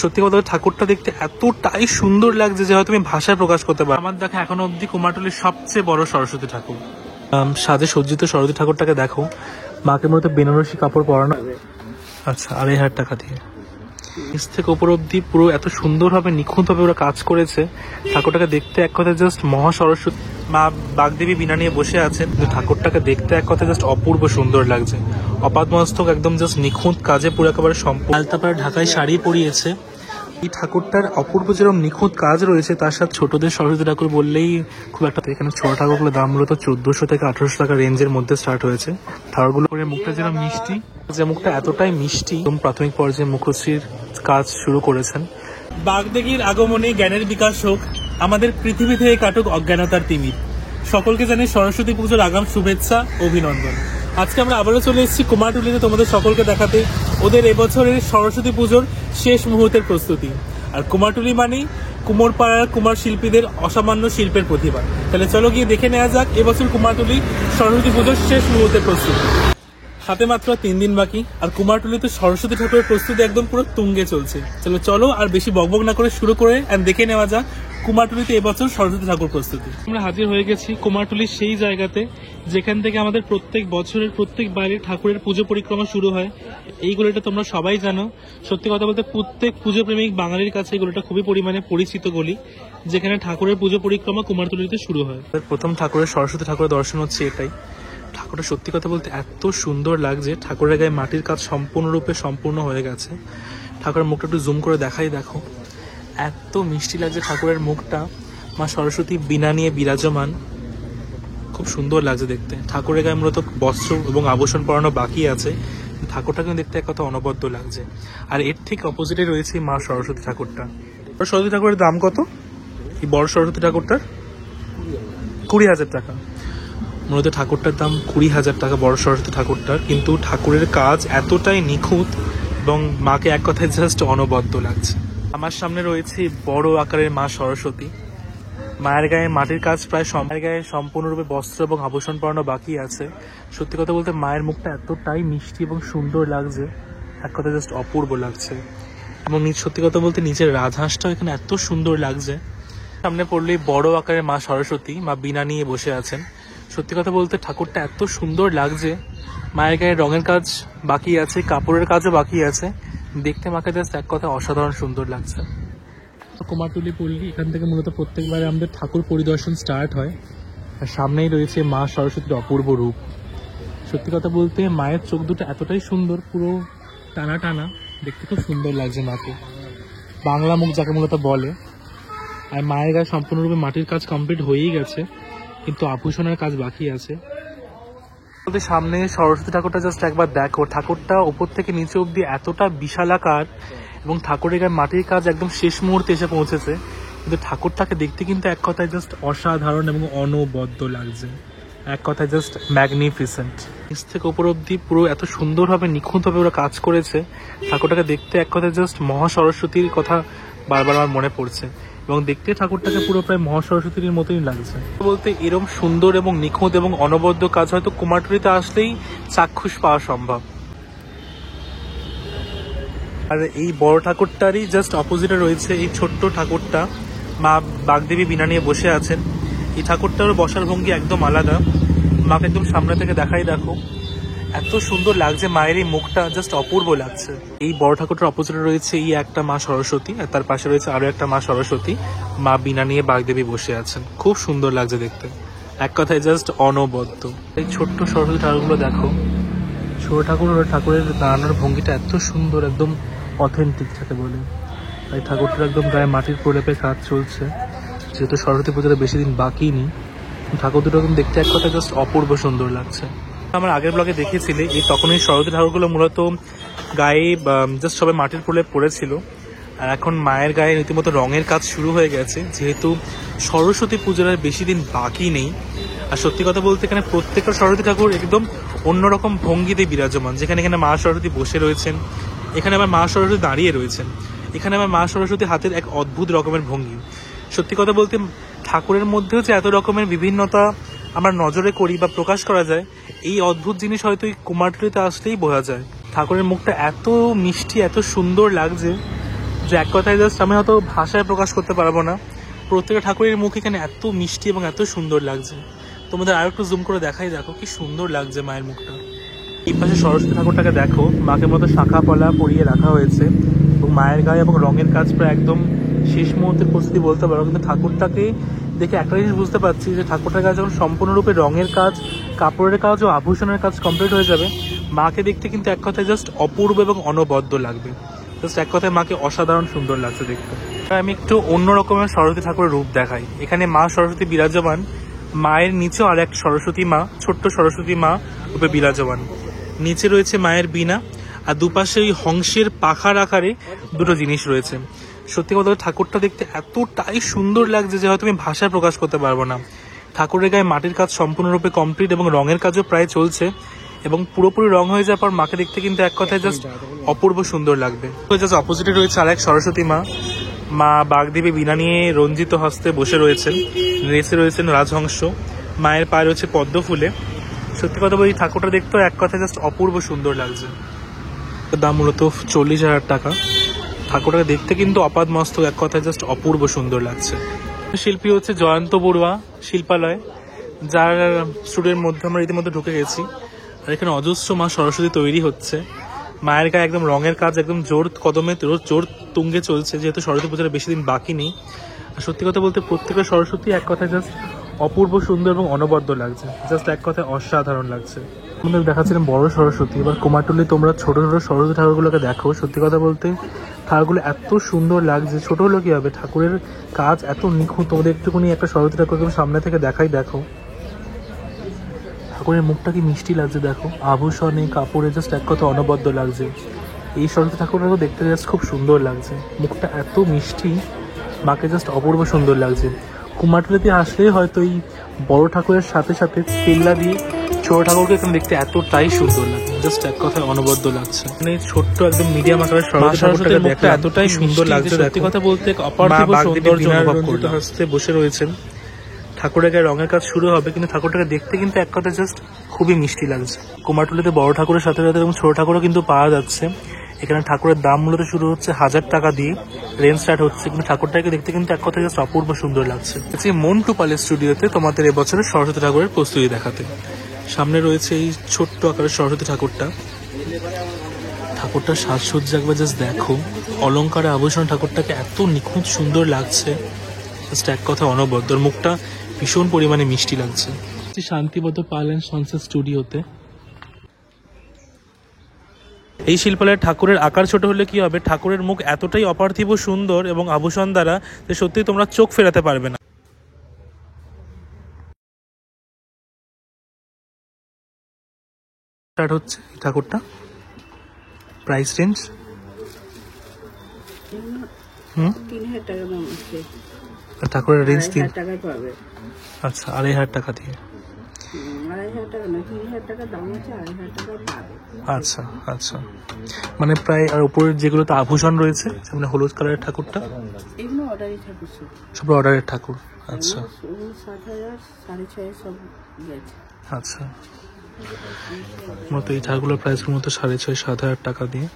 সত্যি কথা ঠাকুরটা দেখতে এতটাই সুন্দর লাগছে যে হয়তো আমি ভাষায় প্রকাশ করতে পারি। আমার দেখা এখনো অব্দি কুমারটুলির সবচেয়ে বড় সরস্বতী ঠাকুর। সাজে সজ্জিত সরস্বতী ঠাকুরটাকে দেখো, মাকে মূলত বেনারসি কাপড় পরানো। আচ্ছা, 2,500 টাকা দিয়ে নিচ থেকে ওপর অব্দি পুরো এত সুন্দরভাবে নিখুঁতভাবে ওরা কাজ করেছে। ঠাকুরটাকে দেখতে এক কথায় জাস্ট মহা সরস্বতী। মা বাগদেবী বীণা নিয়ে বসে আছেন, কিন্তু ঠাকুরটাকে দেখতে এক কথায় জাস্ট অপূর্ব সুন্দর লাগছে। অপাদমস্তক একদম জাস্ট নিখুঁত কাজে পুরো একেবারে সম্পূর্ণ। আলতাপাড়া ঢাকায় শাড়ি পরিয়েছে। এই ঠাকুরটার অপূর্ব যেরকম নিখুঁত কাজ রয়েছে, তার সাথে ছোটদের সরস্বতী ঠাকুর বললেই খুব একটা। এখানে ছোট ঠাকুরগুলোর দাম মূলত 1400 থেকে 1800 টাকা রেঞ্জের মধ্যে স্টার্ট হয়েছে। ঠাকুরগুলো মুখটা যেরকম মিষ্টি, যে মুখটা এতটাই মিষ্টি, প্রাথমিক পর্যায়ে মুখশ্রীর কাজ শুরু করেছেন। বাগদেবীর আগমনে জ্ঞানের বিকাশ হোক, আমাদের পৃথিবী থেকে কাটুক অজ্ঞানতার তিমির। সকলকে জানাই সরস্বতী পুজোর আগাম শুভেচ্ছা, অভিনন্দন। আজকে আমরা আবারও চলে এসেছি কুমারটুলিতে তোমাদের সকলকে দেখাতে ওদের এবছরের সরস্বতী পুজোর শেষ মুহূর্তের প্রস্তুতি। আর কুমারটুলি মানেই কুমোরপাড়ার কুমার শিল্পীদের অসামান্য শিল্পের প্রতিভা। তাহলে চলো গিয়ে দেখে নেওয়া যাক এবছর কুমারটুলি সরস্বতী পুজোর শেষ মুহূর্তের প্রস্তুতি। হাতে মাত্র 3 দিন বাকি, আর কুমারটুলিতে সরস্বতী ঠাকুরের প্রস্তুতি একদম পুরো তুঙ্গে চলছে। চলো আর বেশি বকবক না করে শুরু করে দেখে নেওয়া যাক কুমারটুলিতে এবছর সরস্বতী ঠাকুর প্রস্তুতি। আমরা হাজির হয়ে গেছি কুমারটুলির সেই জায়গাতে যেখান থেকে আমাদের প্রত্যেক বছরের প্রত্যেক বাইরে ঠাকুরের পুজো পরিক্রমা শুরু হয়। এই গলিটা তোমরা সবাই জানো। সত্যি কথা বলতে প্রত্যেক পুজো প্রেমিক বাঙালির কাছে এই গলিটা খুবই পরিমাণে পরিচিত গলি, যেখানে ঠাকুরের পুজো পরিক্রমা কুমারটুলিতে শুরু হয়। প্রথম ঠাকুরের সরস্বতী ঠাকুরের দর্শন হচ্ছে এটাই। ঠাকুরটা সত্যি কথা বলতে এত সুন্দর লাগছে। ঠাকুরের গায়ে মাটির কাজ সম্পূর্ণরূপে সম্পূর্ণ হয়ে গেছে। ঠাকুরের মুখটা একটু জুম করে দেখাই, দেখো এত মিষ্টি লাগছে ঠাকুরের মুখটা। মা সরস্বতী বীণা নিয়ে বিরাজমান, খুব সুন্দর লাগছে দেখতে। ঠাকুরের গায়ে মূলত বস্ত্র এবং আভূষণ পরানো বাকি আছে, ঠাকুরটাকে দেখতে এক কথা অনবদ্য লাগছে। আর এর ঠিক অপোজিটে রয়েছে মা সরস্বতী ঠাকুরটা। সরস্বতী ঠাকুরের দাম কত? এই বড় সরস্বতী ঠাকুরটার 20,000 টাকা। মূলত ঠাকুরটার দাম 20,000 টাকা বড় সরস্বতী ঠাকুরটার, কিন্তু ঠাকুরের কাজ এতটাই নিখুঁত এবং মাকে এক কথায় জাস্ট অনবদ্য লাগছে। আমার সামনে রয়েছে বড় আকারের মা সরস্বতী। মায়ের গায়ে মাটির কাজ প্রায় মায়ের গায়ে সম্পূর্ণরূপে বস্ত্র এবং আভূষণ পরানো বাকি আছে। সত্যি কথা বলতে মায়ের মুখটা এতটাই মিষ্টি এবং সুন্দর লাগছে, এক কথা জাস্ট অপূর্ব লাগছে। এবং সত্যি কথা বলতে নিজের রাজহাঁসটাও এখানে এত সুন্দর লাগছে। সামনে পড়লেই বড় আকারের মা সরস্বতী, মা বীণা নিয়ে বসে আছেন। সত্যি কথা বলতে ঠাকুরটা এত সুন্দর লাগছে। মায়ের গায়ে রঙের কাজ বাকি আছে, কাপড়ের কাজও বাকি আছে। দেখতে মাকে জাস্ট এক কথা অসাধারণ সুন্দর লাগছে। কুমারটুলি পল্লী, এখান থেকে মূলত প্রত্যেকবারে আমাদের ঠাকুর পরিদর্শন স্টার্ট হয়। আর সামনেই রয়েছে মা সরস্বতীর অপূর্ব রূপ। সত্যি কথা বলতে মায়ের চোখ দুটো এতটাই সুন্দর, পুরো টানা টানা, দেখতে খুব সুন্দর লাগছে মাকে। বাংলা মুখ যাকে মূলত বলে। আর মায়ের গায়ে সম্পূর্ণরূপে মাটির কাজ কমপ্লিট হয়েই গেছে, কিন্তু আভূষণের কাজ বাকি আছে। সামনে সরস্বতী ঠাকুরটা জাস্ট একবার দেখো, ঠাকুরটা উপর থেকে নিচে অব্দি এতটা বিশালাকার এবং ঠাকুরের গায়ে মাটির কাজ একদম শেষ মুহূর্তে এসে পৌঁছেছে, কিন্তু ঠাকুরটাকে দেখতে কিন্তু এক কথায় জাস্ট অসাধারণ এবং অনবদ্য লাগছে। এক কথায় জাস্ট ম্যাগনিফিসেন্ট। নিচ থেকে ওপর অব্দি পুরো এত সুন্দরভাবে নিখুঁতভাবে ওরা কাজ করেছে। ঠাকুরটাকে দেখতে এক কথায় জাস্ট মহা সরস্বতীর কথা বারবার আমার মনে পড়ছে, এবং দেখতে ঠাকুরটাকে পুরো প্রায় মহা সরস্বতীর মতোই লাগছে। বলতে এরকম সুন্দর এবং নিখুঁত এবং অনবদ্য কাজ হয়তো কুমারটুলিতে আসলেই চাক্ষুষ পাওয়া সম্ভব। আর এই বড় ঠাকুরটারই জাস্ট অপোজিটে রয়েছে এই ছোট্ট ঠাকুরটা। মা বাগদেবী বীণা নিয়ে বসে আছেন। এই ঠাকুরটার বসার ভঙ্গি একদম আলাদা। মাকে একদম সামনে থেকে দেখাই, দেখো এত সুন্দর লাগছে। মায়ের এই মুখটা জাস্ট অপূর্ব লাগছে। এই বড় ঠাকুরটার অপোজিটে রয়েছে এই একটা মা সরস্বতী, আর তার পাশে রয়েছে আরো একটা মা সরস্বতী। মা বীণা নিয়ে বাগদেবী বসে আছেন, খুব সুন্দর লাগছে দেখতে, এক কথায় জাস্ট অনবদ্য। এই ছোট্ট সরস্বতী ঠাকুরগুলো দেখো, ছোট ঠাকুরের দাঁড়ানোর ভঙ্গিটা এত সুন্দর, একদম অথেন্টিক যাকে বলে। এই ঠাকুরটার একদম গায়ে মাটির প্রলেপে কাজ চলছে, যেহেতু সরস্বতী পুজোটা বেশি দিন বাকি নেই। ঠাকুর দুটো একদম দেখতে এক কথা জাস্ট অপূর্ব সুন্দর লাগছে। আমার আগের ব্লগে দেখেছিলে তখন এই সরস্বতী ঠাকুরগুলো মূলত গায়ে জাস্ট সবাই মাটির প্রলেপ পড়েছিল, আর এখন মায়ের গায়ে রীতিমতো রঙের কাজ শুরু হয়ে গেছে, যেহেতু সরস্বতী পুজোর আর বেশি দিন বাকি নেই। আর সত্যি কথা বলতে এখানে প্রত্যেকটা সরস্বতী ঠাকুর একদম অন্যরকম ভঙ্গিতে বিরাজমান। যেখানে এখানে মা সরস্বতী বসে রয়েছেন, এখানে আবার মা সরস্বতী দাঁড়িয়ে রয়েছেন, এখানে আবার মা সরস্বতী হাতের এক অদ্ভুত রকমের ভঙ্গি। সত্যি কথা বলতে ঠাকুরের মধ্যেও যে এত রকমের বিভিন্নতা আমরা নজরে করি বা প্রকাশ করা যায়, এই অদ্ভুত জিনিস হয়তো এই কুমারটুলিতে আসলেই বোঝা যায়। ঠাকুরের মুখটা এত মিষ্টি, এত সুন্দর লাগছে, যে এক কথায় জাস্ট আমি হয়তো ভাষায় প্রকাশ করতে পারবো না। প্রত্যেকটা ঠাকুরের মুখ এখানে এত মিষ্টি এবং এত সুন্দর লাগছে। তোমাদের আরো একটু জুম করে দেখাই, দেখো কি সুন্দর লাগছে মায়ের মুখটা। এই পাশে সরস্বতী ঠাকুরটাকে দেখো, মাকে মতো শাখা পলা পরিয়ে রাখা হয়েছে এবং মায়ের গায়ে এবং রঙের কাজ প্রায় একদম শেষ মুহূর্তের প্রস্তুতি বলতে পারো। কিন্তু ঠাকুরটাকে দেখে একটা জিনিস বুঝতে পারছি যে ঠাকুরটার কাছে যখন সম্পূর্ণরূপে রঙের কাজ, কাপড়ের কাজ ও আভূষণের কাজ কমপ্লিট হয়ে যাবে, মাকে দেখতে কিন্তু এক কথায় জাস্ট অপূর্ব এবং অনবদ্য লাগবে। জাস্ট এক কথায় মাকে অসাধারণ সুন্দর লাগছে দেখতে। আমি একটু অন্য রকমের সরস্বতী ঠাকুরের রূপ দেখাই। এখানে মা সরস্বতী বিরাজমান, মায়ের নিচেও আর এক সরস্বতী মা, ছোট্ট সরস্বতী মা রূপে বিরাজমান। নিচে রয়েছে মায়ের বীণা, আর দুপাশে ওই হংসের পাখার আকারে দুটো জিনিস রয়েছে। সত্যি কথা ঠাকুরটা দেখতে এতটাই সুন্দর লাগছে যে হয়তো আমি ভাষায় প্রকাশ করতে পারবো না। ঠাকুরের গায়ে মাটির কাজ সম্পূর্ণরূপে কমপ্লিট এবং রঙের কাজও প্রায় চলছে, এবং পুরোপুরি রং হয়ে যাওয়ার পর মাকে দেখতে কিন্তু এক কথায় জাস্ট অপূর্ব সুন্দর লাগবে। জাস্ট অপোজিটে রয়েছে আর এক সরস্বতী মা। মা বাগদেবী বীণা নিয়ে রঞ্জিত হস্তে বসে রয়েছেন, রেসে রয়েছেন রাজহংস, মায়ের পায়ে রয়েছে পদ্ম ফুলে। সত্যি কথা বলি ঠাকুরটা দেখতেও এক কথায় জাস্ট অপূর্ব সুন্দর লাগছে। দাম মূলত 40,000 টাকা। ঠাকুরটাকে দেখতে কিন্তু অপাদ মস্তক, এক কথায় জাস্ট অপূর্ব সুন্দর লাগছে। শিল্পী হচ্ছে জয়ন্ত বড়ুয়া শিল্পালয়, যার স্টুডিওর মধ্যে আমরা ইতিমধ্যে ঢুকে গেছি। আর এখানে অজস্র মা সরস্বতী তৈরি হচ্ছে। মায়ের গায়ে একদম রঙের কাজ একদম জোর কদমে জোর তুঙ্গে চলছে, যেহেতু সরস্বতী পূজার বেশি দিন বাকি নেই। আর সত্যি কথা বলতে প্রত্যেকটা সরস্বতী এক কথায় জাস্ট অপূর্ব সুন্দর এবং অনবদ্য লাগছে, জাস্ট এক কথায় অসাধারণ লাগছে। আমাদের দেখাচ্ছিলাম বড় সরস্বতী, এবার কুমারটুলি তোমরা ছোট ছোট সরস্বতী ঠাকুরগুলোকে দেখো। সত্যি কথা বলতে ঠাকুরগুলো এত সুন্দর লাগছে, ছোট হলো কি হবে, ঠাকুরের কাজ এত নিখুঁত। তোমাদের একটুখানি একটা সরস্বতী ঠাকুরকে সামনে থেকে দেখাই, দেখো ঠাকুরের মুখটা কি মিষ্টি লাগছে, দেখো আভূষণে কাপড়ে জাস্ট এক কথা অনবদ্য লাগছে। এই সরস্বতী ঠাকুরটাকে দেখতে জাস্ট খুব সুন্দর লাগছে, মুখটা এত মিষ্টি, মাকে জাস্ট অপূর্ব সুন্দর লাগছে। কুমারটুলিতে আসলেই হয়তো এই বড় ঠাকুরের সাথে সাথে পেল্লা দিয়ে ছোট ঠাকুরকে এখানে দেখতে এতটাই সুন্দর লাগে, জাস্ট এক কথায় অনবদ্য লাগছে। মানে ছোট্ট একদম মিডিয়াম আকারের সরস্বতী ঠাকুরটাকে দেখতে এতটাই সুন্দর লাগছে। সত্যি কথা বলতে অপার্থিব সৌন্দর্য অনুভব করতে হস্তে বসে রয়েছেন। ঠাকুরের গায়ে রঙের কাজ শুরু হবে, কিন্তু ঠাকুরটাকে দেখতে কিন্তু এক কথা জাস্ট খুবই মিষ্টি লাগছে। কুমারটুলিতে বড় ঠাকুরের সাথে সাথে এবং ছোট ঠাকুরও কিন্তু পাওয়া যাচ্ছে। এখানে ঠাকুরের দাম মূলত শুরু হচ্ছে 1000 টাকা দিয়ে, রেঞ্জ স্টার্ট হচ্ছে, কিন্তু ঠাকুরটাকে দেখতে কিন্তু এক কথা জাস্ট অপূর্ব সুন্দর লাগছে। মন্টু পালের স্টুডিওতে তোমাদের এবছরের সরস্বতী ঠাকুরের প্রস্তুতি দেখাতে। সামনে রয়েছে এই ছোট্ট আকারের সরস্বতী ঠাকুরটা। ঠাকুরটার সাজসজ্জা একবার জাস্ট দেখো, অলঙ্কারে আভূষণ ঠাকুরটাকে এত নিখুঁত সুন্দর লাগছে, জাস্ট এক কথা অনবদ্য। মুখটা ভীষণ পরিমাণে মিষ্টি লাগছে। শান্তিবদ্ধ পাল অ্যান্ড সন্সের স্টুডিওতে এই শিল্পালয়ের ঠাকুরের আকার ছোট হলে কি হবে, ঠাকুরের মুখ এতটাই অপার্থিব সুন্দর এবং আভূষণ দ্বারা যে সত্যি তোমরা চোখ ফেরাতে পারবে না। স্টার্ট হচ্ছে এই ঠাকুরটা, প্রাইস রেঞ্জ 3,000 টাকা দাম আছে। ঠাকুরের রেঞ্জ 3,000 টাকায় পাবে। আচ্ছা, 2,500 টাকা দিয়ে। 2,500 টাকা না, 3,000 টাকা দাম আছে, 2,500 টাকা পাবে। আচ্ছা আচ্ছা, মানে প্রায়। আর উপরের যেগুলোতে আভূষণ রয়েছে, মানে হলুদ কালারের ঠাকুরটা, এগুলো অর্ডারই ঠাকুর সব অর্ডারের ঠাকুর। আচ্ছা 7,000, 6,500 সব গেছে। আচ্ছা, মূলত এই ঠাকুরগুলোর প্রাইস মূলত 6,500-7,000 টাকা দিয়ে।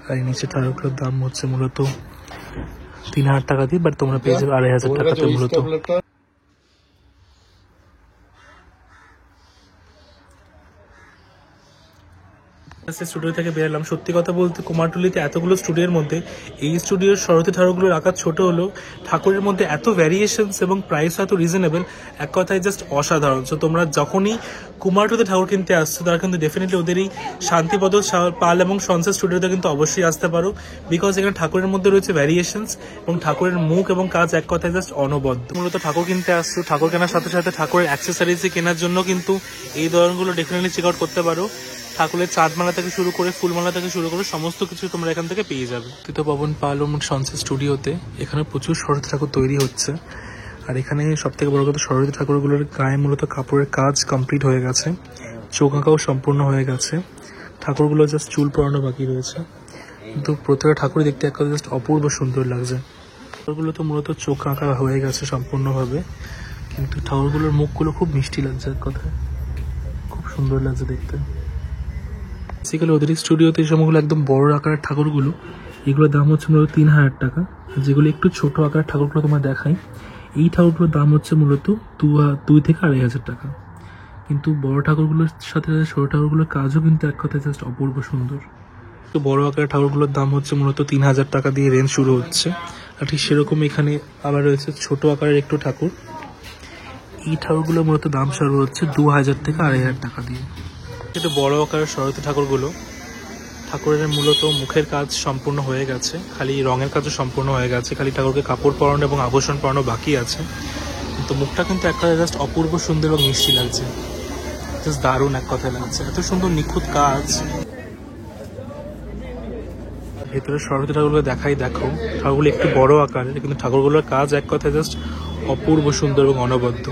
আর এই নিচে ঠাকুরগুলোর দাম হচ্ছে মূলত 3,000 টাকা দিয়ে, বাট তোমরা পেয়ে যাবে 2,500 টাকাতে মূলত। স্টুডিও থেকে বেরোলাম। সত্যি কথা বলতে কুমারটুলিতে এতগুলো স্টুডিওর মধ্যে এই স্টুডিওর সরস্বতী ঠাকুরগুলোর আকার ছোট হলেও ঠাকুরের মধ্যে এত ভ্যারিয়েশনস এবং প্রাইস এত রিজনেবল, এক কথায় জাস্ট অসাধারণ। সো তোমরা যখনই কুমারটুলিতে ঠাকুর কিনতে আসছো, তারা কিন্তু ডেফিনেটলি ওদের এই শান্তিপদ পাল এবং সনসেট স্টুডিওতে কিন্তু অবশ্যই আসতে পারো, বিকজ এখানে ঠাকুরের মধ্যে রয়েছে ভ্যারিয়েশনস এবং ঠাকুরের মুখ এবং কাজ এক কথায় জাস্ট অনবদ্য। মূলত ঠাকুর কিনতে আসছো, ঠাকুর কেনার সাথে সাথে ঠাকুরের অ্যাক্সেসরিজ কেনার জন্য কিন্তু এই দোকানগুলো ডেফিনেটলি চেক আউট করতে পারো। ঠাকুরের চাঁদমালা থেকে শুরু করে ফুলমালা থেকে শুরু করে সমস্ত কিছু তোমরা এখান থেকে পেয়ে যাবে। পবন পাল ও সনসেট স্টুডিওতে এখানে প্রচুর সরস্বতী ঠাকুর তৈরি হচ্ছে। আর এখানে সব থেকে বড় কথা, সরস্বতী ঠাকুরগুলোর গায়ে মূলত কাপড়ের কাজ কমপ্লিট হয়ে গেছে, চোখ আঁকাও সম্পূর্ণ হয়ে গেছে, ঠাকুরগুলো জাস্ট চুল পরানো বাকি রয়েছে। কিন্তু প্রত্যেকটা ঠাকুরই দেখতে এক কথা জাস্ট অপূর্ব সুন্দর লাগছে। ঠাকুরগুলো তো মূলত চোখ আঁকা হয়ে গেছে সম্পূর্ণভাবে, কিন্তু ঠাকুরগুলোর মুখগুলো খুব মিষ্টি লাগছে, এক কথায় খুব সুন্দর লাগছে দেখতে। বেসিক্যালি ওদের স্টুডিওতে এই সময়গুলো একদম বড় আকারের ঠাকুরগুলো এগুলোর দাম হচ্ছে মূলত 3000 টাকা। যেগুলো একটু ছোট আকারের ঠাকুরগুলো তোমার দেখাই, এই ঠাকুরগুলোর দাম হচ্ছে মূলত 2 থেকে 2500 টাকা। কিন্তু বড় ঠাকুরগুলোর সাথে সাথে ছোট ঠাকুরগুলোর কাজও কিন্তু এক কথায় জাস্ট অপূর্ব সুন্দর। তো বড় আকারের ঠাকুরগুলোর দাম হচ্ছে মূলত 3000 টাকা দিয়ে রেঞ্জ শুরু হচ্ছে। আর ঠিক সেরকম এখানে আবার রয়েছে ছোট আকারের একটু ঠাকুর। এই ঠাকুরগুলো মূলত দাম শুরু হচ্ছে 2000 থেকে 2500 টাকা দিয়ে। কিন্তু বড় আকারের সরস্বতী ঠাকুরগুলো, ঠাকুরের মূলত মুখের কাজ সম্পূর্ণ হয়ে গেছে, খালি রঙের কাজও সম্পূর্ণ হয়ে গেছে, খালি ঠাকুরকে কাপড় পরানো এবং আভূষণ পরানো বাকি আছে। কিন্তু মুখটা কিন্তু একটা জাস্ট অপূর্ব সুন্দর এবং মিষ্টি লাগছে, জাস্ট দারুণ এক কথায় লাগছে, এত সুন্দর নিখুঁত কাজ। ভেতরে সরস্বতী ঠাকুরগুলো দেখাই দেখো, ঠাকুরগুলো একটু বড় আকারের, কিন্তু ঠাকুরগুলোর কাজ এক কথায় জাস্ট অপূর্ব সুন্দর এবং অনবদ্য।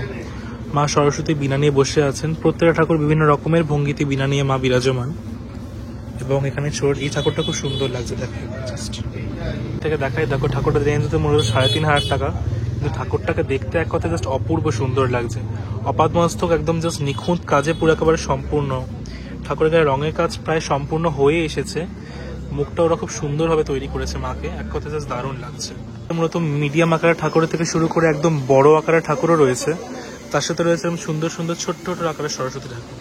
মা সরস্বতী বীণা নিয়ে বসে আছেন, প্রত্যেকটা ঠাকুর বিভিন্ন রকমের ভঙ্গিতে বীণা নিয়ে মা বিরাজমান। এবং এখানে এই ঠাকুরটা খুব সুন্দর লাগছে, দেখো জাস্ট থেকে দেখাই দেখো। ঠাকুরটা রেঞ্জ হতে মূলত 3500 টাকা, কিন্তু ঠাকুরটাকে দেখতে এক কথা জাস্ট অপূর্ব সুন্দর লাগছে। অপাদমস্তক একদম জাস্ট নিখুঁত কাজে পুরো একেবারে সম্পূর্ণ। ঠাকুরের গায়ে রঙের কাজ প্রায় সম্পূর্ণ হয়ে এসেছে, মুখটা ওরা খুব সুন্দরভাবে তৈরি করেছে মাকে, এক কথা জাস্ট দারুণ লাগছে। মূলত মিডিয়াম আকারের ঠাকুরের থেকে শুরু করে একদম বড় আকারের ঠাকুরও রয়েছে, তার সাথে রয়েছে সুন্দর সুন্দর ছোট্ট ছোট আকারের সরস্বতী ঠাকুর।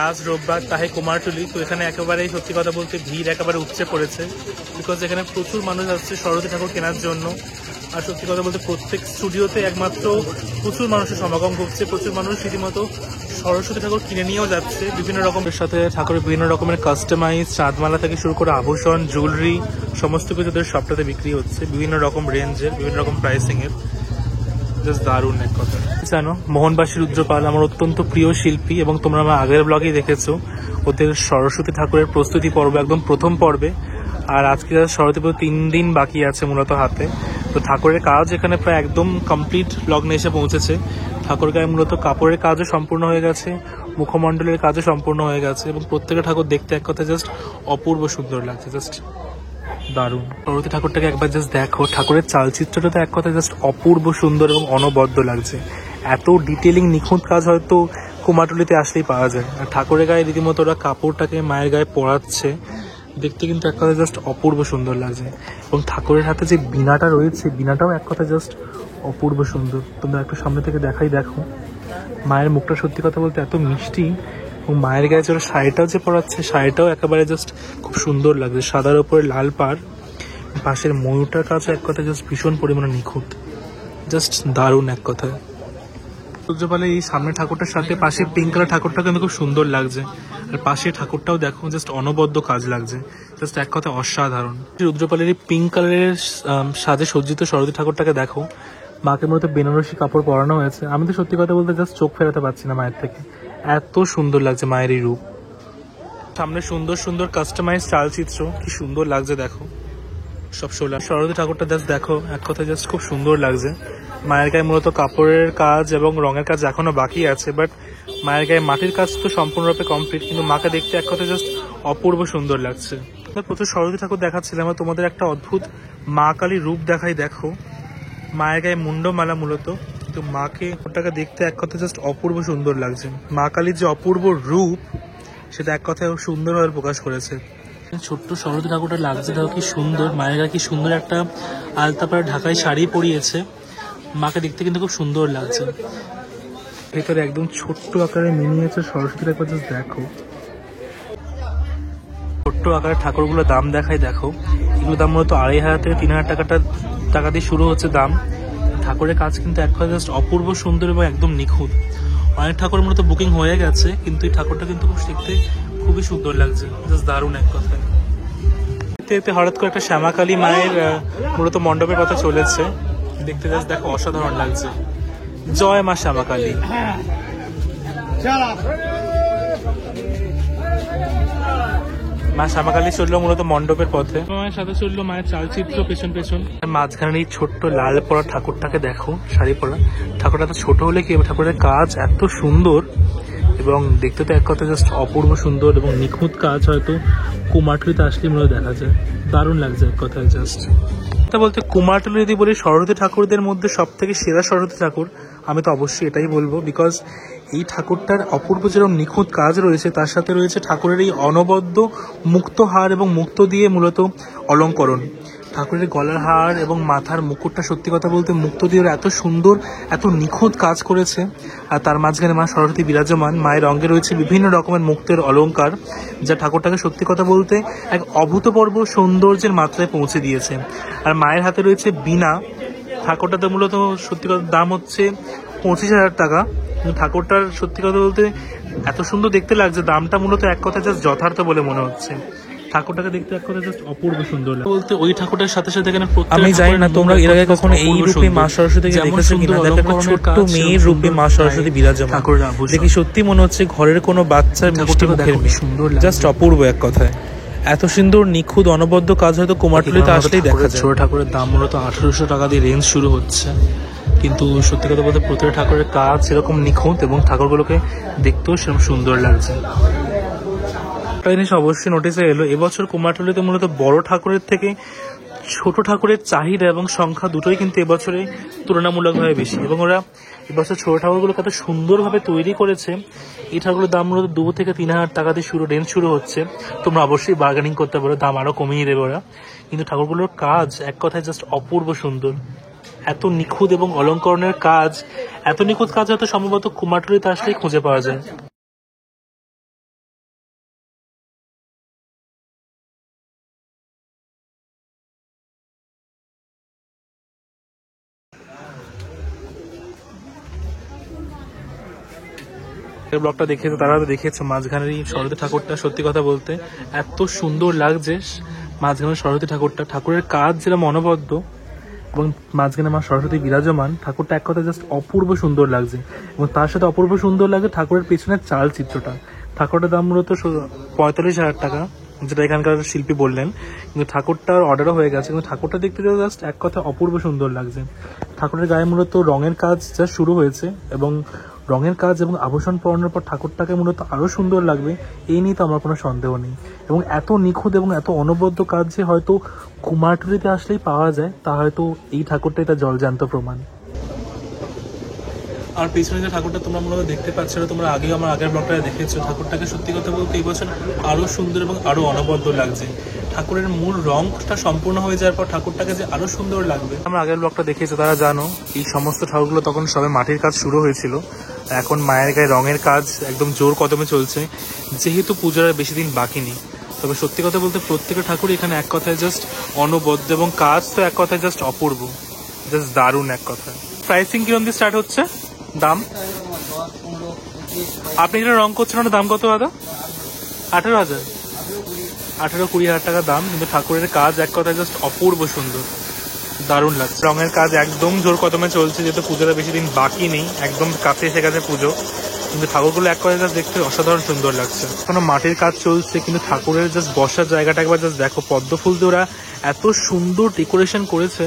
আজ রোববার, তাহে কুমারটুলি, তো এখানে একেবারেই সত্যি কথা বলতে ভিড় একেবারে উপচে পড়েছে, বিকজ এখানে প্রচুর মানুষ আসছে সরস্বতী ঠাকুর কেনার জন্য। আর সত্যি কথা বলতে প্রত্যেক স্টুডিওতে একমাত্র প্রচুর মানুষের সমাগম ঘটছে, প্রচুর মানুষ রীতিমতো সরস্বতী ঠাকুর কিনে নিয়েও যাচ্ছে। বিভিন্ন রকমের সাথে ঠাকুরের বিভিন্ন রকমের কাস্টমাইজ চাঁদমালা থেকে শুরু করে আভূষণ, জুয়েলারি, সমস্ত কিছু ওদের সবটাতে বিক্রি হচ্ছে, বিভিন্ন রকম রেঞ্জের, বিভিন্ন রকম প্রাইসিংয়ের, জাস্ট দারুণ এক কথা। জানো, মোহনবাসী রুদ্রপাল আমার অত্যন্ত প্রিয় শিল্পী, এবং তোমরা আমার আগের ব্লগেই দেখেছো ওদের সরস্বতী ঠাকুরের প্রস্তুতি পর্ব একদম প্রথম পর্বে। আর আজকে সরস্বতী পুজো 3 দিন বাকি আছে মূলত হাতে। তো ঠাকুরের কাজ এখানে প্রায় একদম কমপ্লিট লগ্নে এসে পৌঁছেছে। ঠাকুর গায়ে মূলত কাপড়ের কাজও সম্পূর্ণ হয়ে গেছে, মুখমণ্ডলের কাজও সম্পূর্ণ হয়ে গেছে, এবং প্রত্যেকটা ঠাকুর দেখতে এক কথা জাস্ট অপূর্ব সুন্দর লাগছে, জাস্ট দারুণ। সরস্বতী ঠাকুরটাকে একবার জাস্ট দেখো, ঠাকুরের চালচিত্রটা তো এক কথা জাস্ট অপূর্ব সুন্দর এবং অনবদ্য লাগছে। এত ডিটেলিং নিখুঁত কাজ হয়তো কুমারটুলিতে আসলেই পাওয়া যায়। আর ঠাকুরের গায়ে রীতিমতো ওরা কাপড়টাকে মায়ের গায়ে পরাচ্ছে, দেখতে কিন্তু এক কথা জাস্ট অপূর্ব সুন্দর লাগছে। এবং ঠাকুরের হাতে যে বীণাটা রয়েছে, বীণাটাও এক কথা জাস্ট অপূর্ব সুন্দর। তোমরা একটু সামনে থেকে দেখাই দেখো, মায়ের মুখটা সত্যি কথা বলতে এত মিষ্টি, এবং মায়ের গায়ে যে শাড়িটাও যে পরাচ্ছে, শাড়িটাও একেবারে জাস্ট খুব সুন্দর লাগছে, সাদার উপরে লাল পাড়, পাশের ময়ূরটার কাছে এক কথা জাস্ট ভীষণ পরিমাণে নিখুঁত, জাস্ট দারুণ এক কথায়। সূর্যপালের এই সামনে ঠাকুরটার সাথে পাশে পিঙ্ক কালার ঠাকুরটা কিন্তু খুব সুন্দর লাগছে, আর পাশে ঠাকুরটাও দেখো জাস্ট অনবদ্য কাজ লাগছে, জাস্ট এক কথা অসাধারণ। রুদ্রপালের এই পিঙ্ক কালারের সাজে সজ্জিত সরস্বতী ঠাকুরটাকে দেখো, মাকে মূলত বেনারসি কাপড় পরানো হয়েছে। আমি তো সত্যি কথা বলতে জাস্ট চোখ ফেরাতে পারছি না মায়ের থেকে, এত সুন্দর লাগছে মায়ের এই রূপ। সামনে সুন্দর সুন্দর কাস্টমাইজ চালচিত্র, কি সুন্দর লাগছে দেখো সব শোলা। সরস্বতী ঠাকুরটা জাস্ট দেখো, এক কথা জাস্ট খুব সুন্দর লাগছে। মায়ের গায়ে মূলত কাপড়ের কাজ এবং রঙের কাজ এখনো বাকি আছে, বাট মায়ের গায়ে মাটির কাজ তো সম্পূর্ণরূপে কমপ্লিট, কিন্তু মাকে দেখতে এক কথা জাস্ট অপূর্ব সুন্দর লাগছে। প্রচুর সরস্বতী ঠাকুর দেখাচ্ছিলাম, তোমাদের একটা অদ্ভুত মা কালীর রূপ দেখাই দেখো, মায়ের গায়ে মুন্ডমালা মূলত, তো মাকে ওটাকে দেখতে এক কথা জাস্ট অপূর্ব সুন্দর লাগছে। মা কালীর যে অপূর্ব রূপ, সেটা এক কথায় সুন্দরভাবে প্রকাশ করেছে। ছোট্ট সরস্বতী ঠাকুরটা লাগছে দেখো কি সুন্দর, মায়ের গায়ে কি সুন্দর একটা আলতাপাড়া ঢাকায় শাড়ি পরিয়েছে, মাকে দেখতে কিন্তু খুব সুন্দর লাগছে। ভেতরে একদম ছোট্ট আকারে মিনিয়েচার সরস্বতীর একবার জাস্ট দেখো। ছোট্ট আকারের ঠাকুরগুলোর দাম দেখাই দেখো, এগুলো দাম মূলত 2500 থেকে 3000 টাকা দিয়ে শুরু হচ্ছে দাম। ঠাকুরের কাজ কিন্তু এক কথা জাস্ট অপূর্ব সুন্দর এবং একদম নিখুঁত। অনেক ঠাকুর মূলত বুকিং হয়ে গেছে, কিন্তু এই ঠাকুরটা কিন্তু খুব দেখতে খুবই সুন্দর লাগছে, জাস্ট দারুণ এক কথায়। এতে হঠাৎ করে একটা শ্যামাকালী মায়ের মূলত মণ্ডপের কথা চলেছে, দেখতে জাস্ট দেখো অসাধারণ লাগছে। জয় মা শ্যামাকালী। মা শ্যামাকালী চললো মূলত মণ্ডপের পথে, মায়ের সাথে চললো মায়ের চালচিত্র পেছন পেছন। মাঝখানে এই ছোট্ট লাল পরা ঠাকুরটাকে দেখো, শাড়ি পরা ঠাকুরটা তো ছোট হলে কি, ঠাকুরের কাজ এত সুন্দর এবং দেখতে তো এক কথা জাস্ট অপূর্ব সুন্দর এবং নিখুঁত কাজ হয়তো কুমারটুলিতে আসলে মূলত দেখা যায়, দারুণ লাগছে এক কথায় জাস্ট। কথা বলতে কুমারটুলি যদি বলি সরস্বতী ঠাকুরদের মধ্যে সব থেকে সেরা সরস্বতী ঠাকুর, আমি তো অবশ্যই এটাই বলবো, বিকজ এই ঠাকুরটার অপূর্ব যেরকম নিখুঁত কাজ রয়েছে, তার সাথে রয়েছে ঠাকুরের এই অনবদ্য মুক্তহার এবং মুক্ত দিয়ে মূলত অলঙ্করণ। ঠাকুরের গলার হার এবং মাথার মুকুটটা সত্যি কথা বলতে মুক্ত দিয়ে এত সুন্দর, এত নিখুঁত কাজ করেছে। আর তার মাঝখানে মা সরস্বতী বিরাজমান। মায়ের অঙ্গে রয়েছে বিভিন্ন রকমের মুক্তের অলঙ্কার, যা ঠাকুরটাকে সত্যি কথা বলতে এক অভূতপূর্ব সৌন্দর্যের মাত্রায় পৌঁছে দিয়েছে। আর মায়ের হাতে রয়েছে বীণা। ঠাকুরটাতে মূলত সত্যি কথা দাম হচ্ছে 25,000 টাকা। ঠাকুরটার সত্যি কথা বলতে এত সুন্দর দেখতে লাগছে, দামটা মূলত এক কথা জাস্ট যথার্থ বলে মনে হচ্ছে। ঠাকুরটাকে দেখতে এক কথা জাস্ট অপূর্ব সুন্দর লাগে বলতে। ওই ঠাকুরটার সাথে সাথে এখানে আমি জানি না তোমরা এর আগে কখনো এই রূপে মা সরস্বতীকে দেখেছো কিনা। দেখো একটা ছোট্ট মেয়ের রূপে মা সরস্বতী বিরাজমান। দেখি সত্যি মনে হচ্ছে ঘরের কোনো বাচ্চার মিষ্টি মুখের সুন্দর, জাস্ট অপূর্ব এক কথায়। এত সুন্দর নিখুঁত অনবদ্য কাজ হয়তো কুমারটুলিতে আসলেই দেখা যায়। ছোট ঠাকুরের দাম মূলত 1800 টাকা দিয়ে রেঞ্জ শুরু হচ্ছে, কিন্তু সত্যি কথা বলতে প্রতিটা ঠাকুরের কাজ সেরকম নিখুঁত এবং ঠাকুরগুলোকে দেখতেও সেরকম সুন্দর লাগছে। একটা জিনিস অবশ্যই নোটিসে এলো, এবছর কুমারটুলিতে মূলত বড় ঠাকুরের থেকে ছোট ঠাকুরের চাহিদা এবং সংখ্যা দুটোই কিন্তু এবছরে তুলনামূলকভাবে বেশি। এবং ওরা এবছর ছোট ঠাকুরগুলোকে এত সুন্দরভাবে তৈরি করেছে। এই ঠাকুরের দাম মূলত 2 থেকে 3,000 টাকা দিয়ে রেঞ্জ শুরু হচ্ছে। তোমরা অবশ্যই বার্গেনিং করতে পারো, দাম আরো কমিয়ে দেবে ওরা। কিন্তু ঠাকুরগুলোর কাজ এক কথায় জাস্ট অপূর্ব সুন্দর। এত নিখুঁত এবং অলঙ্করণের কাজ, এত নিখুঁত কাজ হয়তো সম্ভবত কুমারটুলিতে আসলেই খুঁজে পাওয়া যায়। ব্লগটা দেখেছো, তারা তো দেখেছো মাঝখানের এই সরস্বতী ঠাকুরটা সত্যি কথা বলতে এত সুন্দর লাগছে। মাঝখানের সরস্বতী ঠাকুরটা, ঠাকুরের কাজ যেরকম অনবদ্য এবং মাঝখানে মা সরস্বতী বিরাজমান, ঠাকুরটা এক কথা জাস্ট অপূর্ব সুন্দর লাগছে। এবং তার সাথে অপূর্ব সুন্দর লাগে ঠাকুরের পেছনের চালচিত্রটা। ঠাকুরটার দাম মূলত 45,000 টাকা, যেটা এখানকার শিল্পী বললেন। কিন্তু ঠাকুরটার অর্ডারও হয়ে গেছে, কিন্তু ঠাকুরটা দেখতে জাস্ট এক কথা অপূর্ব সুন্দর লাগছে। ঠাকুরের গায়ে মূলত রঙের কাজ যা শুরু হয়েছে এবং রঙের কাজ এবং আভূষণ পরানোর পর ঠাকুরটাকে মূলত আরও সুন্দর লাগবে, এই নিয়ে তো আমার কোনো সন্দেহ নেই। এবং এত নিখুঁত এবং এত অনবদ্য কাজ যে হয়তো কুমারটুলিতে আসলেই পাওয়া যায়, তা হয়তো এই ঠাকুরটাই তার জলজান্ত প্রমাণ। আর পিছনে যে ঠাকুরটা তোমরা মূলত দেখতে পাচ্ছ, তোমরা আগেও আমার আগের ব্লগটা দেখেছো। ঠাকুরটাকে সত্যি কথা বলতে এই বছর আরও সুন্দর এবং আরও অনবদ্য লাগছে। ঠাকুরের মূল রংটা সম্পূর্ণ হয়ে যাওয়ার পর ঠাকুরটাকে যে আরও সুন্দর লাগবে। আমরা আগের ব্লগটা দেখেছো, তারা জানো এই সমস্ত ঠাকুরগুলো তখন সবে মাটির কাজ শুরু হয়েছিল। এখন মায়ের গায়ে রঙের কাজ একদম জোর কদমে চলছে, যেহেতু পুজোর আর বেশি দিন বাকি নেই। তবে সত্যি কথা বলতে প্রত্যেকটা ঠাকুর এখানে এক কথায় জাস্ট অনবদ্য এবং কাজ তো এক কথায় জাস্ট অপূর্ব, জাস্ট দারুণ এক কথায়। প্রাইসিং কিরকম দিয়ে স্টার্ট হচ্ছে? দাম আপনি যেটা রং করছেন ওটা দাম কত দাদা? 18,000, 18-20,000 টাকা দাম। কিন্তু ঠাকুরের কাজ এক কথায় জাস্ট অপূর্ব সুন্দর, দারুণ লাগছে। রঙের কাজ একদম জোর কদমে চলছে, যেহেতু পুজোটা বেশি দিন বাকি নেই, একদম কাছে এসে গেছে পুজো। কিন্তু ঠাকুরগুলো এক কথায় জাস্ট দেখতে অসাধারণ সুন্দর লাগছে। কোনো মাটির কাজ চলছে, কিন্তু ঠাকুরের জাস্ট বসার জায়গাটা একবার জাস্ট দেখো, পদ্ম ফুল দিয়ে ওরা এত সুন্দর ডেকোরেশন করেছে,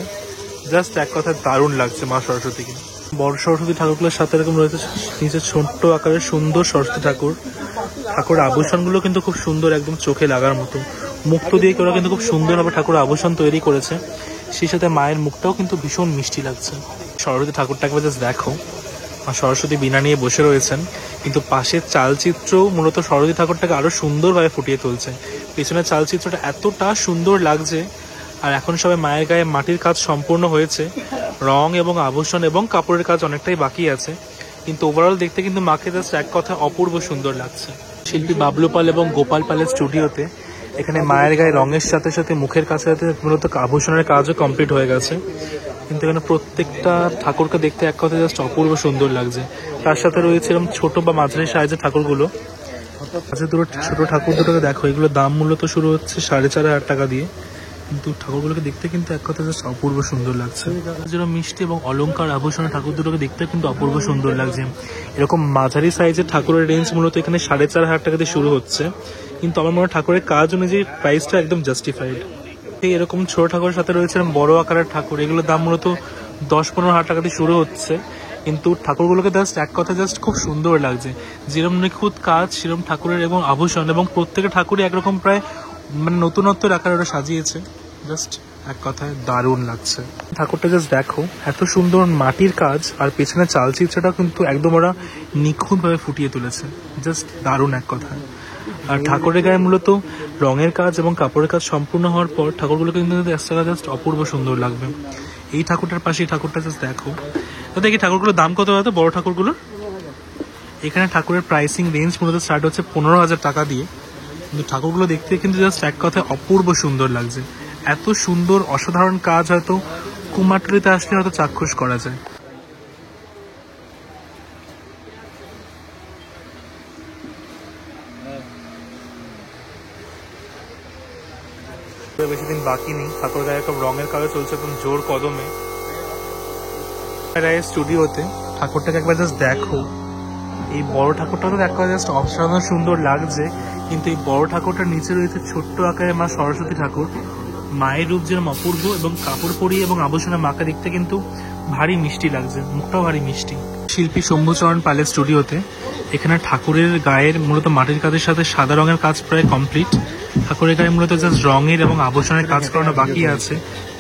জাস্ট এক কথায় দারুণ লাগছে মা সরস্বতীকে। বড় সরস্বতী ঠাকুরগুলোর সাথে এরকম রয়েছে নিচে ছোট্ট আকারের সুন্দর সরস্বতী ঠাকুর। ঠাকুরের আভূষণগুলো কিন্তু খুব সুন্দর, একদম চোখে লাগার মতো। মুক্ত দিয়ে ওরা কিন্তু খুব সুন্দরভাবে ঠাকুরের আভূষণ তৈরি করেছে। সেই সাথে মায়ের মুখটাও কিন্তু ভীষণ মিষ্টি লাগছে। সরস্বতী ঠাকুরটাকে জাস্ট দেখো, মা সরস্বতী বীণা নিয়ে বসে রয়েছেন, কিন্তু পাশের চালচিত্র মূলত সরস্বতী ঠাকুরটাকে আরো সুন্দরভাবে ফুটিয়ে তুলছে। পেছনের চালচিত্রটা এতটা সুন্দর লাগছে। আর এখন সবাই মায়ের গায়ে মাটির কাজ সম্পূর্ণ হয়েছে, রং এবং আভূষণ এবং কাপড়ের কাজ অনেকটাই বাকি আছে, কিন্তু ওভারঅল দেখতে কিন্তু মাকে জাস্ট এক কথা অপূর্ব সুন্দর লাগছে। শিল্পী বাবলু পাল এবং গোপাল পালের স্টুডিওতে এখানে মায়ের গায়ে রঙের সাথে সাথে মুখের কাছে মূলত আভূষণের কাজও কমপ্লিট হয়ে গেছে। কিন্তু এখানে প্রত্যেকটা ঠাকুরকে দেখতে এক কথা জাস্ট অপূর্ব সুন্দর লাগছে। তার সাথে রয়েছে এরকম ছোট বা মাঝারি সাইজের ঠাকুরগুলো। আচ্ছা, দুটো ছোট ঠাকুর দুটোকে দেখো, এগুলোর দাম মূলত শুরু হচ্ছে 4,500 টাকা দিয়ে। কিন্তু ঠাকুরগুলোকে দেখতে কিন্তু এক কথা জাস্ট অপূর্ব সুন্দর লাগছে। যেরকম মিষ্টি এবং অলংকার আভূষণের ঠাকুর দুটোকে দেখতে কিন্তু অপূর্ব সুন্দর লাগছে। এরকম মাঝারি সাইজের ঠাকুরের রেঞ্জ মূলত এখানে 4,500 টাকা দিয়ে শুরু হচ্ছে। কিন্তু আমার মনে হয় ঠাকুরের কাজ অনুযায়ী প্রাইসটা একদম জাস্টিফাইড। এরকম ছোট ঠাকুরের সাথে রয়েছে বড় আকারের ঠাকুর, এগুলোর দাম মূলত 10-15,000 টাকা দিয়ে শুরু হচ্ছে। কিন্তু ঠাকুরগুলোকে জাস্ট এক কথা জাস্ট খুব সুন্দর লাগছে। যেরকম নিখুঁত কাজ সেরকম ঠাকুরের এবং আভূষণ, এবং প্রত্যেকটা ঠাকুরই একরকম প্রায় মানে নতুনত্বের আকারে ওরা সাজিয়েছে, জাস্ট এক কথায় দারুণ লাগছে। ঠাকুরটা জাস্ট দেখো, এত সুন্দর মাটির কাজ, আর পেছনে চালচিত্রটা কিন্তু একদম ওরা নিখুঁতভাবে ফুটিয়ে তুলেছে, জাস্ট দারুণ এক কথায়। আর ঠাকুরের গায়ে মূলত রঙের কাজ এবং কাপড়ের কাজ সম্পূর্ণ হওয়ার পর ঠাকুরগুলো কিন্তু জাস্ট অপূর্ব সুন্দর লাগবে। এই ঠাকুরটার পাশে এই ঠাকুরটা জাস্ট দেখো। তো দেখি ঠাকুরগুলোর দাম কত হতো বড় ঠাকুরগুলোর? এখানে ঠাকুরের প্রাইসিং রেঞ্জ মূলত স্টার্ট হচ্ছে 15,000 টাকা দিয়ে, কিন্তু ঠাকুরগুলো দেখতে কিন্তু জাস্ট এক কথায় অপূর্ব সুন্দর লাগছে। এত সুন্দর অসাধারণ কাজ হয়তো কুমারটুলিতে আসলে হয়তো চাক্ষুষ করা যায়। বেশি দিন বাকি নেই, ঠাকুর গায়ে সব রঙের কাজ চলছে একদম জোর কদমে। রায়ের স্টুডিওতে ঠাকুরটাকে একবার জাস্ট দেখো। এই বড় ঠাকুরটা তো এক জাস্ট অসাধারণ সুন্দর লাগছে, কিন্তু এই বড় ঠাকুরটার নিচে রয়েছে ছোট্ট আকারে মা সরস্বতী ঠাকুর। মায়ের রূপ যেরকম অপূর্ব, এবং কাপড় পরিয়ে এবং আবর্জনা মাকে দেখতে কিন্তু ভারী মিষ্টি লাগছে, মুখটাও ভারী মিষ্টি। শিল্পী শম্ভুচরণ পালের স্টুডিওতে এখানে ঠাকুরের গায়ের মূলত মাটির কাজের সাথে সাদা রঙের কাজ প্রায় কমপ্লিট। ঠাকুরের গায়ে মূলত জাস্ট রঙের এবং আবর্জনের কাজ করানো বাকি আছে,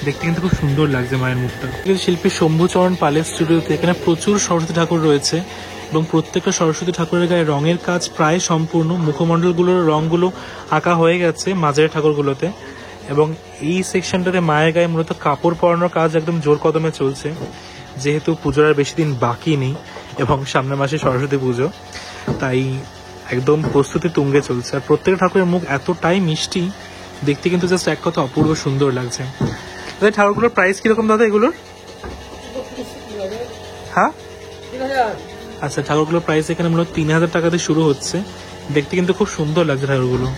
দেখতে কিন্তু খুব সুন্দর লাগছে মায়ের মুখটা। শিল্পী শম্ভুচরণ পালের স্টুডিওতে এখানে প্রচুর সরস্বতী ঠাকুর রয়েছে, এবং প্রত্যেকটা সরস্বতী ঠাকুরের গায়ে রঙের কাজ প্রায় সম্পূর্ণ। মুখমণ্ডলগুলোর রঙগুলো আঁকা হয়ে গেছে মাঝের ঠাকুরগুলোতে, এবং এই সেকশনটাতে মায়ের গায়ে মূলত কাপড় পরানোর কাজ একদম জোর কদমে চলছে, যেহেতু পুজোর আর বেশি দিন বাকি নেই এবং সামনের মাসে সরস্বতী পুজো, তাই একদম প্রস্তুতি তুঙ্গে চলছে। আর প্রত্যেকটা ঠাকুরের মুখ এতটাই মিষ্টি, দেখতে কিন্তু জাস্ট এক কথা অপূর্ব সুন্দর লাগছে। দাদা ঠাকুরগুলোর প্রাইস কিরকম দাদা এগুলোর? হ্যাঁ আচ্ছা, ঠাকুরগুলোর প্রাইস এখানে মূলত 3,000 টাকা দিয়ে শুরু হচ্ছে, দেখতে কিন্তু খুব সুন্দর লাগছে ঠাকুরগুলো।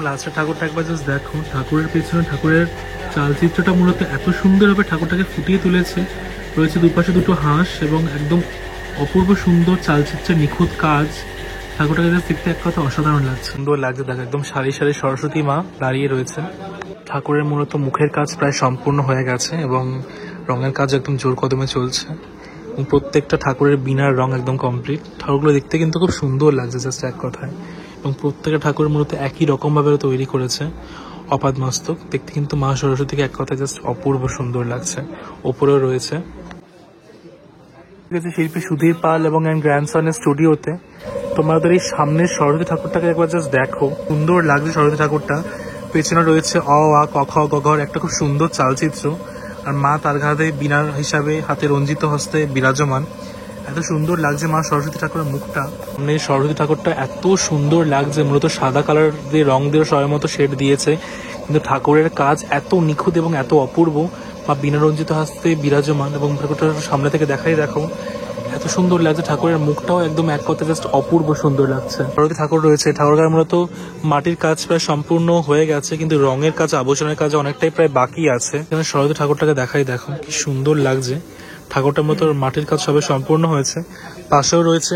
লাস্টের ঠাকুরটা একবার জাস্ট দেখো, ঠাকুরের পেছনে ঠাকুরের চালচিত্রটা মূলত এত সুন্দরভাবে ঠাকুরটাকে ফুটিয়ে তুলেছে। রয়েছে দুপাশে দুটো হাঁস এবং একদম অপূর্ব সুন্দর চালচিত্রের নিখুঁত কাজ। ঠাকুরটাকে দেখতে এক কথা অসাধারণ লাগছে, সুন্দর লাগছে দেখো। একদম সারি সারি সরস্বতী মা দাঁড়িয়ে রয়েছে। ঠাকুরের মূলত মুখের কাজ প্রায় সম্পূর্ণ হয়ে গেছে এবং রঙের কাজ একদম জোর কদমে চলছে, এবং প্রত্যেকটা ঠাকুরের বিনার রং একদম কমপ্লিট। ঠাকুরগুলো দেখতে কিন্তু খুব সুন্দর লাগছে জাস্ট এক কথায়, এবং প্রত্যেকটা ঠাকুরের মূলত একই রকম ভাবে তৈরি করেছে অপাদ মস্তক। দেখতে কিন্তু মা সরস্বতীকে এক কথায় জাস্ট অপূর্ব সুন্দর লাগছে। ওপরেও রয়েছে শিল্পী সুধীর পাল এবং গ্র্যান্ডসনের স্টুডিওতে। তোমাদের এই সামনের সরস্বতী ঠাকুরটাকে একবার জাস্ট দেখো, সুন্দর লাগছে সরস্বতী ঠাকুরটা। পেছনে রয়েছে অ আ ক খ গ ঘ একটা খুব সুন্দর চালচিত্র, আর মা তার ঘাতে বিনার হিসাবে হাতে রঞ্জিত হস্তে বিরাজমান। এত সুন্দর লাগছে মা সরস্বতী ঠাকুরের মুখটা। মানে সরস্বতী ঠাকুরটা এত সুন্দর লাগছে, মূলত সাদা কালার দিয়ে রং দিয়ে সবাই মতো শেড দিয়েছে, কিন্তু ঠাকুরের কাজ এত নিখুঁত এবং এত অপূর্ব। মা বিনা রঞ্জিত হস্তে বিরাজমান, এবং ঠাকুরটা সামনে থেকে দেখাই দেখো, এত সুন্দর লাগছে। ঠাকুরের মুখটাও একদম এক কথা জাস্ট অপূর্ব সুন্দর লাগছে। সরস্বতী ঠাকুর রয়েছে, ঠাকুরের মূলত মাটির কাজ প্রায় সম্পূর্ণ হয়ে গেছে, কিন্তু রঙের কাজ আবর্জনের কাজ অনেকটাই প্রায় বাকি আছে। এখানে সরস্বতী ঠাকুরটাকে দেখাই দেখো, কি সুন্দর লাগছে। ঠাকুরটার মতো মাটির কাজ সবে সম্পূর্ণ হয়েছে। পাশেও রয়েছে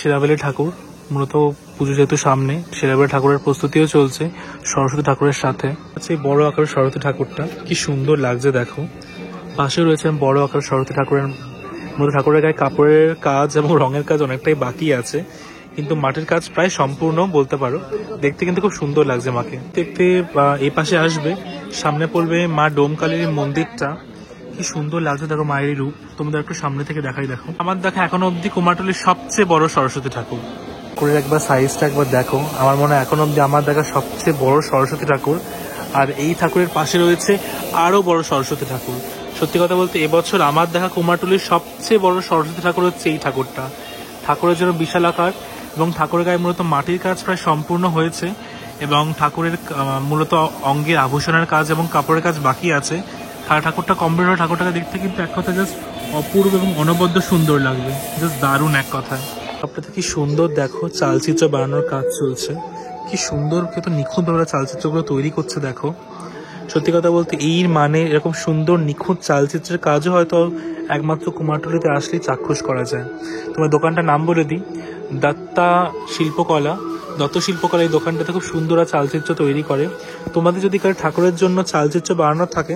শেরাবেলি ঠাকুর, মূলত পুজো যেহেতু সামনে, শেরাবেলি ঠাকুরের প্রস্তুতিও চলছে সরস্বতী ঠাকুরের সাথে। আচ্ছা, এই বড় আকারের সরস্বতী ঠাকুরটা কি সুন্দর লাগছে দেখো। পাশেও রয়েছে বড় আকারের সরস্বতী ঠাকুরের মূলত ঠাকুরের গায়ে কাপড়ের কাজ এবং রঙের কাজ অনেকটাই বাকি আছে, কিন্তু মাটির কাজ প্রায় সম্পূর্ণ বলতে পারো। দেখতে কিন্তু খুব সুন্দর লাগছে মাকে দেখতে। এই পাশে আসবে, সামনে পড়বে মা ডোমকালীর মন্দিরটা, কি সুন্দর লাগছে দেখো মায়ের রূপ। তোমাদের একটু সামনে থেকে দেখাই দেখো। আমার দেখা এখনো অব্দি কুমারটুলির সবচেয়ে বড় সরস্বতী ঠাকুর। ঠাকুরের একবার সাইজটা একবার দেখো, আমার মনে হয় এখন অব্দি আমার দেখা সবচেয়ে বড় সরস্বতী ঠাকুর। আর এই ঠাকুরের পাশে রয়েছে আরো বড় সরস্বতী ঠাকুর। সত্যি কথা বলতে এবছর আমার দেখা কুমারটুলির সবচেয়ে বড় সরস্বতী ঠাকুর হচ্ছে এই ঠাকুরটা। ঠাকুরের জন্য বিশাল আকার, এবং ঠাকুরের গায়ে মূলত মাটির কাজ প্রায় সম্পূর্ণ হয়েছে, এবং ঠাকুরের মূলত অঙ্গের আভূষণের কাজ এবং কাপড়ের কাজ বাকি আছে। ঠাকুরটা কমপ্লিট হয়ে ঠাকুরটাকে দেখতে কিন্তু এক কথা জাস্ট অপূর্ব এবং অনবদ্য সুন্দর লাগবে, জাস্ট দারুণ এক কথায়। সবটাতে কি সুন্দর দেখো, চালচিত্র বানানোর কাজ চলছে, কি সুন্দর কত নিখুঁতভাবে চালচিত্রগুলো তৈরি করছে দেখো। সত্যি কথা বলতে এই মানে এরকম সুন্দর নিখুঁত চালচিত্রের কাজও হয়তো একমাত্র কুমারটুলিতে আসলেই চাক্ষুষ করা যায়। তোমার দোকানটার নাম বলে দিই, দত্তা শিল্পকলা। দত্ত শিল্পকলা এই দোকানটাতে খুব সুন্দর আর চালচিত্র তৈরি করে। তোমাদের যদি কারো ঠাকুরের জন্য চালচিত্র বানানোর থাকে,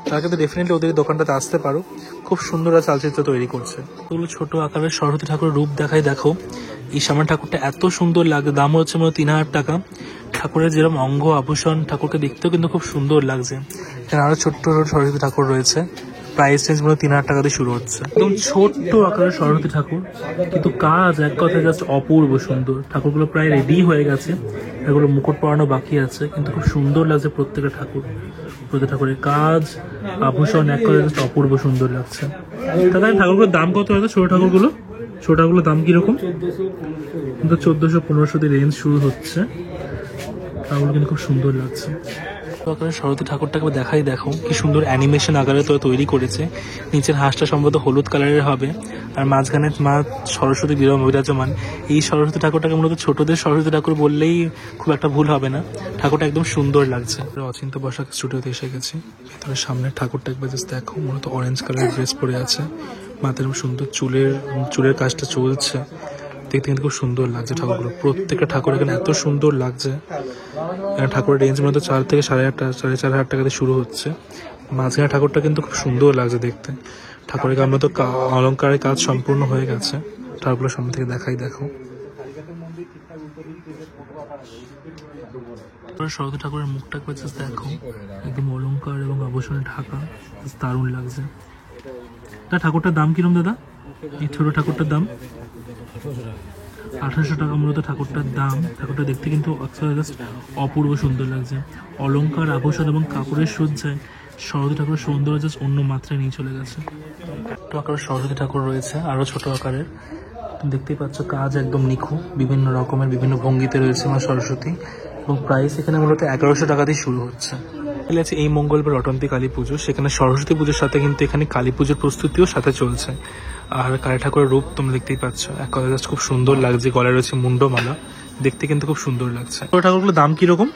তাহলে কিন্তু ডেফিনেটলি ওদের দোকানটাতে আসতে পারো, খুব সুন্দর আর চালচিত্র তৈরি করছে। ওগুলো ছোট আকারের সরস্বতী ঠাকুরের রূপ দেখাই দেখো। এই সামনে ঠাকুরটা এত সুন্দর লাগে, দাম হচ্ছে মনে 3,000 টাকা। ঠাকুরের যেরকম অঙ্গ আভূষণ, ঠাকুরকে দেখতেও কিন্তু খুব সুন্দর লাগছে। এখানে আরো ছোট্ট সরস্বতী ঠাকুর রয়েছে, প্রাইস রেঞ্জ মূলত 3000 টাকা দিয়ে শুরু হচ্ছে। একদম ছোট্ট আকারের সরস্বতী ঠাকুর, কিন্তু কাজ এক কথায় জাস্ট অপূর্ব সুন্দর। ঠাকুরগুলো প্রায় রেডি হয়ে গেছে, এগুলো মুকুট পরানো বাকি আছে, কিন্তু খুব সুন্দর লাগছে প্রত্যেকটা ঠাকুর। প্রত্যেক ঠাকুরের কাজ আভূষণ এক কথায় জাস্ট অপূর্ব সুন্দর লাগছে। দাদা ঠাকুরগুলোর দাম কত হয়েছে? ছোট ঠাকুরগুলোর দাম কিরকম? কিন্তু 1400-1500 দিয়ে রেঞ্জ শুরু হচ্ছে। ঠাকুরগুলো কিন্তু খুব সুন্দর লাগছে। সরস্বতী ঠাকুরটাকে দেখাই, দেখো কি সুন্দর অ্যানিমেশন আকারে তো তৈরি করেছে। নিচের হাঁসটা সম্ভবত হলুদ কালারের হবে, আর মাঝখানে মা সরস্বতী বিরাজমান। এই সরস্বতী ঠাকুরটাকে মূলত ছোটদের সরস্বতী ঠাকুর বললেই খুব একটা ভুল হবে না। ঠাকুরটা একদম সুন্দর লাগছে। অচিন্ত বসাক স্টুডিওতে এসে গেছি। ভেতরে সামনে ঠাকুরটা একবার জাস্ট দেখো, মূলত অরেঞ্জ কালারের ড্রেস পরে আছে, মাথার সুন্দর চুলের কাজটা চলছে। দেখতে কিন্তু খুব সুন্দর লাগছে ঠাকুরগুলো। প্রত্যেকটা ঠাকুর এখানে এত সুন্দর লাগছে। ঠাকুরের রেঞ্জ মূলত 4 থেকে 4,500 টাকা দিয়ে শুরু হচ্ছে। মাঝখানে ঠাকুরটা কিন্তু খুব সুন্দর লাগছে দেখতে। ঠাকুরের আমরা তো অলঙ্কারের কাজ সম্পূর্ণ হয়ে গেছে। ঠাকুরগুলো সামনে থেকে দেখাই, দেখো সরস্বতী ঠাকুরের মুখটা একবার জাস্ট দেখো, একদম অলঙ্কার এবং আভূষণে ঢাকা, দারুণ লাগছে। ঠাকুরটার দাম কিরম দাদা? এই ছোট ঠাকুরটার দাম 1800 টাকা মূলত ঠাকুরটার দাম। ঠাকুরটা দেখতে কিন্তু জাস্ট অপূর্ব সুন্দর লাগছে। অলঙ্কার আভূষণ এবং কাপড়ের সজ্জায় সরস্বতী ঠাকুরের সৌন্দর্য জাস্ট অন্য মাত্রায় নিয়ে চলে গেছে। ছোট আকারের সরস্বতী ঠাকুর রয়েছে, আরো ছোট আকারের। দেখতেই পাচ্ছ কাজ একদম নিখুঁত, বিভিন্ন রকমের বিভিন্ন ভঙ্গিতে রয়েছে মা সরস্বতী, এবং প্রাইস এখানে মূলত 1100 টাকা দিয়ে শুরু হচ্ছে। আছে এই মঙ্গলবার রটন্তী কালী পুজো, সেখানে সরস্বতী পুজোর সাথে কিন্তু এখানে কালী পুজোর প্রস্তুতিও সাথে চলছে। আর কালী ঠাকুরের রূপ তোমরা দেখতেই পাচ্ছ, এক কথা জাস্ট খুব সুন্দর লাগছে। গলায় রয়েছে মুন্ডমালা, দেখতে কিন্তু খুব সুন্দর লাগছে। ছোট ঠাকুরগুলোর দাম কিরকম?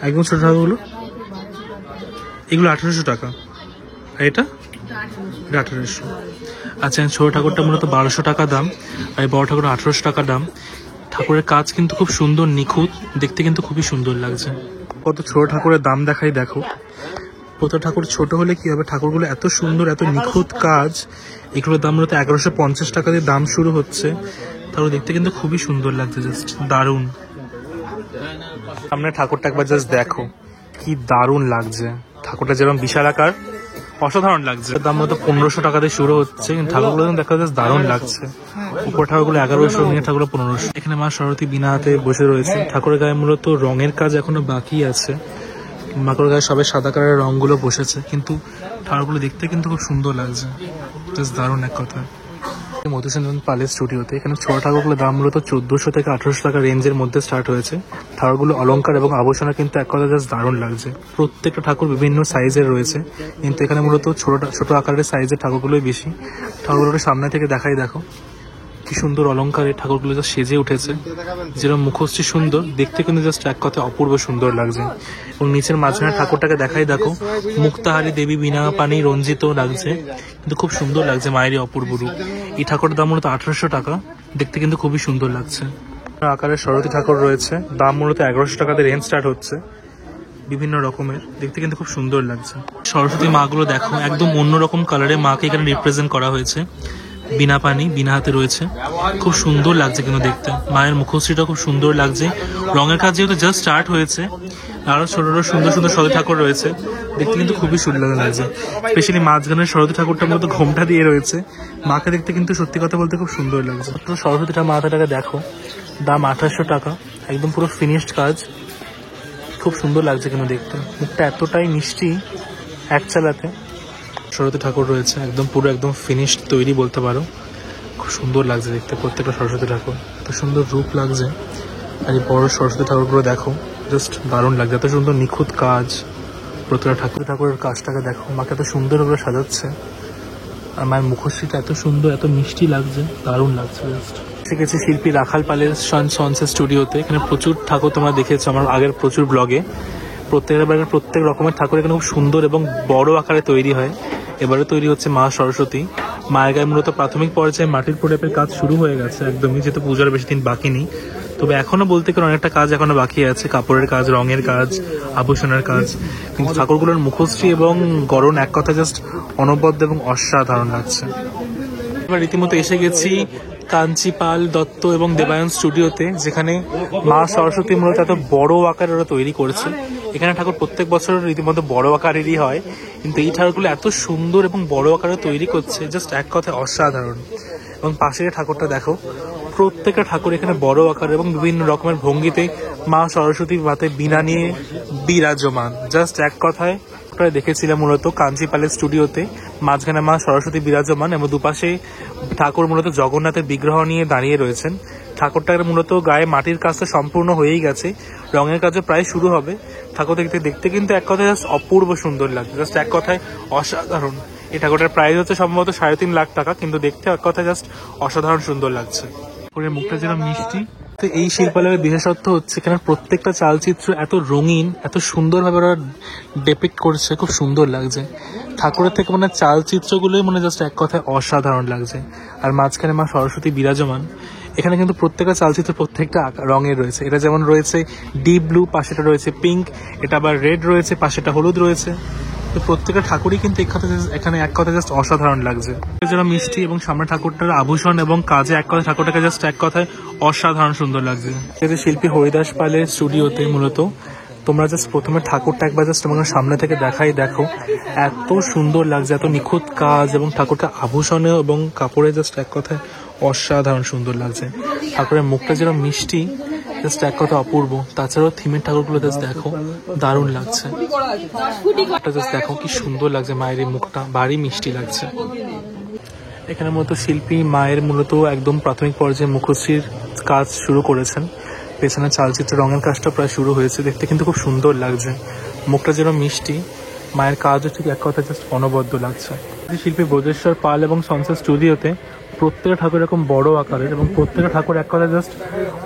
একদম ছোট ঠাকুরগুলো এগুলো 1800 টাকা, আর এটা 1800। আচ্ছা, ছোট ঠাকুরটা মূলত 1200 টাকা দাম, আর এই বড় ঠাকুর 1800 টাকা দাম। ঠাকুরের কাজ কিন্তু খুব সুন্দর নিখুঁত, দেখতে কিন্তু খুবই সুন্দর লাগছে। কত ছোট ঠাকুরের দাম দেখাই, দেখো প্রত্যেক ঠাকুর ছোট হলে কি হবে, ঠাকুরগুলো এত সুন্দর, এত নিখুঁত কাজ। এগুলোর দাম মূলত 1150 টাকা দিয়ে দাম শুরু হচ্ছে। তারপর দেখতে কিন্তু খুবই সুন্দর লাগছে, জাস্ট দারুণ। সামনে ঠাকুরটা একবার জাস্ট দেখো, কি দারুণ লাগছে। ঠাকুরটা যেরকম বিশাল আকার, অসাধারণ লাগছে। দাম মতো 1500 টাকা দিয়ে শুরু হচ্ছে, কিন্তু ঠাকুরগুলো দেখা যাচ্ছে দারুণ লাগছে। উপর ঠাকুরগুলো 1100, নিচের ঠাকুরগুলো 1500। এখানে মা সরস্বতী বিনা হাতে বসে রয়েছে। ঠাকুরের গায়ে মূলত রঙের কাজ এখনো বাকি আছে। মাকুর গায়ে সবাই সাদা কালারের রঙগুলো বসেছে, কিন্তু ঠাকুরগুলো দেখতে কিন্তু খুব সুন্দর লাগছে, জাস্ট দারুণ এক কথা। মধুসূদন পালের স্টুডিওতে এখানে ছোট ঠাকুরগুলোর দাম মূলত 1400 থেকে 1800 টাকা রেঞ্জের মধ্যে স্টার্ট হয়েছে। ঠাকুরগুলো অলঙ্কার এবং আভূষণে কিন্তু এক কথা জাস্ট দারুণ লাগছে। প্রত্যেকটা ঠাকুর বিভিন্ন সাইজের রয়েছে, কিন্তু এখানে মূলত ছোট আকারের সাইজের ঠাকুরগুলোই বেশি। ঠাকুরগুলোকে সামনে থেকে দেখাই, দেখো কি সুন্দর অলঙ্কারে ঠাকুরগুলো জাস্ট সেজে উঠেছে। যেরকম মুখশ্রী সুন্দর, দেখতে কিন্তু জাস্ট এক কথায় অপূর্ব সুন্দর লাগছে। এবং নিচের মাঝখানে ঠাকুরটাকে দেখাই, দেখো মুক্তাহারী দেবী বিনা পানি রঞ্জিত লাগছে, কিন্তু খুব সুন্দর লাগছে মায়েরই অপূর্ব রূপ। এই ঠাকুরের দাম মূলত 1800 টাকা, দেখতে কিন্তু খুবই সুন্দর লাগছে। আকারের সরস্বতী ঠাকুর রয়েছে, দাম মূলত 1100 টাকাতে রেঞ্জ স্টার্ট হচ্ছে, বিভিন্ন রকমের, দেখতে কিন্তু খুব সুন্দর লাগছে। সরস্বতী মাগুলো দেখো, একদম অন্যরকম কালারে মাকে এখানে রিপ্রেজেন্ট করা হয়েছে। বিনা পানি বিনা হাতে রয়েছে, খুব সুন্দর লাগছে কিন্তু দেখতে। মায়ের মুখশ্রীটা খুব সুন্দর লাগছে। রঙের কাজ যেহেতু জাস্ট স্টার্ট হয়েছে, আরো ছোট সুন্দর সুন্দর সরস্বতী ঠাকুর রয়েছে, দেখতে কিন্তু খুবই সুন্দর লাগছে। স্পেশালি মাঝখানের সরস্বতী ঠাকুরটার মতো ঘোমটা দিয়ে রয়েছে, মাকে দেখতে কিন্তু সত্যি কথা বলতে খুব সুন্দর লাগছে। সরস্বতীটা মাথাটাকে দেখো, দাম 2800 টাকা, একদম পুরো ফিনিশড কাজ, খুব সুন্দর লাগছে কিন্তু দেখতে। মুখটা এতটাই মিষ্টি এক চালাতে। সরস্বতী ঠাকুর রয়েছে, একদম পুরো একদম ফিনিশড তৈরি বলতে পারো, খুব সুন্দর লাগছে দেখতে প্রত্যেকটা সরস্বতী ঠাকুর, এত সুন্দর রূপ লাগছে। আর এই বড় সরস্বতী ঠাকুরগুলো দেখো, জাস্ট দারুণ লাগছে, এত সুন্দর নিখুঁত কাজ। প্রত্যেকটা ঠাকুরের কাজটাকে দেখো, মাকে এত সুন্দরভাবে সাজাচ্ছে, আর মায়ের মুখশ্রীটা এত সুন্দর, এত মিষ্টি লাগছে, দারুণ লাগছে জাস্ট। এসে গেছি শিল্পী রাখাল পালের সনসের স্টুডিওতে। এখানে প্রচুর ঠাকুর তোমরা দেখেছো আমার আগের প্রচুর ব্লগে। প্রত্যেক রকমের ঠাকুর এখানে খুব সুন্দর এবং বড় আকারে তৈরি হয়। এবারে তৈরি হচ্ছে মা সরস্বতী। মায়ের গায়ে মূলত প্রাথমিক পর্যায়ে মাটির প্রলেপের কাজ শুরু হয়ে গেছে একদমই, যেহেতু পূজার বেশি দিন বাকি নেই। তবে এখনো বলতে গেলে অনেকটা কাজ এখনো বাকি আছে, কাপড়ের কাজ, রঙের কাজ, আভূষণের কাজ। কিন্তু ঠাকুরগুলোর মুখশ্রী এবং গড়ন এক কথা জাস্ট অনবদ্য এবং অসাধারণ লাগছে। এবার রীতিমতো এসে গেছি কাঞ্চি পাল, দত্ত এবং দেবায়ন স্টুডিওতে, যেখানে মা সরস্বতী মূলত এত বড় আকারে ওরা তৈরি করেছে। এখানে ঠাকুর প্রত্যেক বছর রীতিমতো বড় আকারেরই হয়, কিন্তু এই ঠাকুরগুলো এত সুন্দর এবং বড় আকারে তৈরি করছে, জাস্ট এক কথায় অসাধারণ। এবং পাশের ঠাকুরটা দেখো, প্রত্যেকটা ঠাকুর এখানে বড় আকার এবং বিভিন্ন রকমের ভঙ্গিতে মা সরস্বতী হাতে বীণা নিয়ে বিরাজমান। জাস্ট এক কথায় দেখেছিলাম মূলত কাঞ্চি প্যালেস স্টুডিওতে, মাঝখানে মা সরস্বতী বিরাজমান এবং দুপাশে ঠাকুর মূলত জগন্নাথের বিগ্রহ নিয়ে দাঁড়িয়ে রয়েছেন। ঠাকুরটার মূলত গায়ে মাটির কাজটা সম্পূর্ণ হয়েই গেছে, রঙের কাজও প্রায় শুরু হবে। ঠাকুর দেখতে কিন্তু এক কথায় জাস্ট অপূর্ব সুন্দর লাগছে, জাস্ট এক কথায় অসাধারণ। এই ঠাকুরটার প্রাইস হচ্ছে সম্ভবত 3.5 লাখ টাকা, কিন্তু দেখতে এক কথায় জাস্ট অসাধারণ সুন্দর লাগছে। ঠাকুরের মুখটা যেন মিষ্টি। তো এই শিল্পালয়ের বিশেষত্ব হচ্ছে এখানে প্রত্যেকটা চালচিত্র এত রঙিন, এত সুন্দরভাবে ওরা ডেপিক্ট করছে, খুব সুন্দর লাগছে। ঠাকুরের থেকে মানে চালচিত্রগুলোই মানে জাস্ট এক কথায় অসাধারণ লাগছে। আর মাঝখানে মা সরস্বতী বিরাজমান। এখানে কিন্তু প্রত্যেকটা চালচিত্র প্রত্যেকটা রঙের রয়েছে। এটা যেমন রয়েছে ডিপ ব্লু, পাশেটা রয়েছে পিঙ্ক, এটা আবার রেড রয়েছে, পাশেটা হলুদ রয়েছে। তো প্রত্যেকটা ঠাকুরই কিন্তু এখানে এক কথা জাস্ট অসাধারণ লাগছে। যেন মিষ্টি এবং সামনে ঠাকুরটার আভূষণ এবং কাজে এক কথায় ঠাকুরটাকে জাস্ট এক কথায় অসাধারণ সুন্দর লাগছে। শিল্পী হরিদাস পালের স্টুডিওতে মূলত তোমরা জাস্ট প্রথমে ঠাকুরটা একবার জাস্ট তোমাকে সামনে থেকে দেখো, এত সুন্দর লাগছে, এত নিখুঁত কাজ এবং ঠাকুরটা আভূষণে এবং কাপড়ে জাস্ট এক কথায় অসাধারণ সুন্দর লাগছে। ঠাকুরের মুখটা যেন মিষ্টি, জাস্ট এক কথা অপূর্ব। তাছাড়াও থিমের ঠাকুরগুলো জাস্ট দেখো, দারুণ লাগছে। জাস্ট দেখো কি সুন্দর লাগছে, মায়ের এই মুখটা ভারী মিষ্টি লাগছে। এখানে মূলত শিল্পী মায়ের মূলত একদম প্রাথমিক পর্যায়ে মুখশ্রীর কাজ শুরু করেছেন। পেছনে চালচিত্রের রঙের কাজটা প্রায় শুরু হয়েছে, দেখতে কিন্তু খুব সুন্দর লাগছে। মুখটা যেন মিষ্টি, মায়ের কাজও ঠিক এক কথা জাস্ট অনবদ্য লাগছে। শিল্পী ব্রজেশ্বর পাল এবং সংসার স্টুডিওতে প্রত্যেকটা ঠাকুর এরকম বড় আকারের এবং প্রত্যেকটা ঠাকুর এক কথা জাস্ট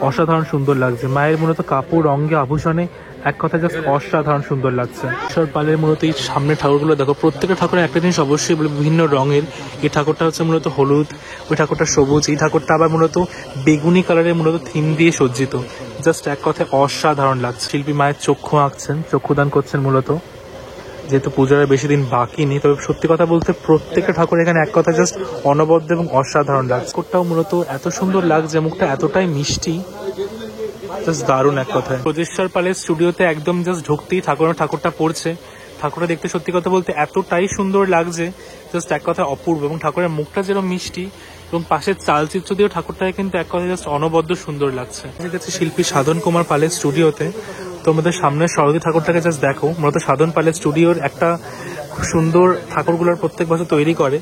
অসাধারণ সুন্দর লাগছে। মায়ের মূলত কাপড় রঙে আভূষণে এক কথা জাস্ট অসাধারণ সুন্দর লাগছে। ঈশ্বর পালের মূলত এই সামনের ঠাকুরগুলো দেখো, প্রত্যেকটা ঠাকুরের একটা জিনিস অবশ্যই বলে বিভিন্ন রঙের। এই ঠাকুরটা হচ্ছে মূলত হলুদ, ওই ঠাকুরটা সবুজ, এই ঠাকুরটা আবার মূলত বেগুনি কালারের মূলত থিম দিয়ে সজ্জিত। জাস্ট এক কথায় অসাধারণ লাগছে। শিল্পী মায়ের চক্ষু আঁকছেন, চক্ষুদান করছেন মূলত, যেহেতু পূজার বেশি দিন বাকি নেই। তবে সত্যি কথা বলতে প্রত্যেকটা ঠাকুর এখানে এক কথা জাস্ট অনবদ্য এবং অসাধারণ লাগছে। ঠাকুরটাও মূলত এত সুন্দর লাগছে, মুখটা এতটাই মিষ্টি, জাস্ট দারুণ এক কথায়। ব্রজেশ্বর পালের স্টুডিওতে একদম জাস্ট ঢুকতেই ঠাকুরটা পড়ছে। ঠাকুরটা দেখতে সত্যি কথা বলতে এতটাই সুন্দর লাগছে, জাস্ট এক কথায় অপূর্ব। এবং ঠাকুরের মুখটা যেরকম মিষ্টি এবং পাশের চালচিত্র দিয়েও ঠাকুরটাকে কিন্তু এক কথায় জাস্ট অনবদ্য সুন্দর লাগছে। শিল্পী সাধন কুমার পালের স্টুডিওতে তোমাদের সামনের সরস্বতী ঠাকুরটাকে জাস্ট দেখো। মূলত সাধন পালের স্টুডিওর একটা খুব সুন্দর ঠাকুরগুলোর প্রত্যেক বছর তৈরি করে।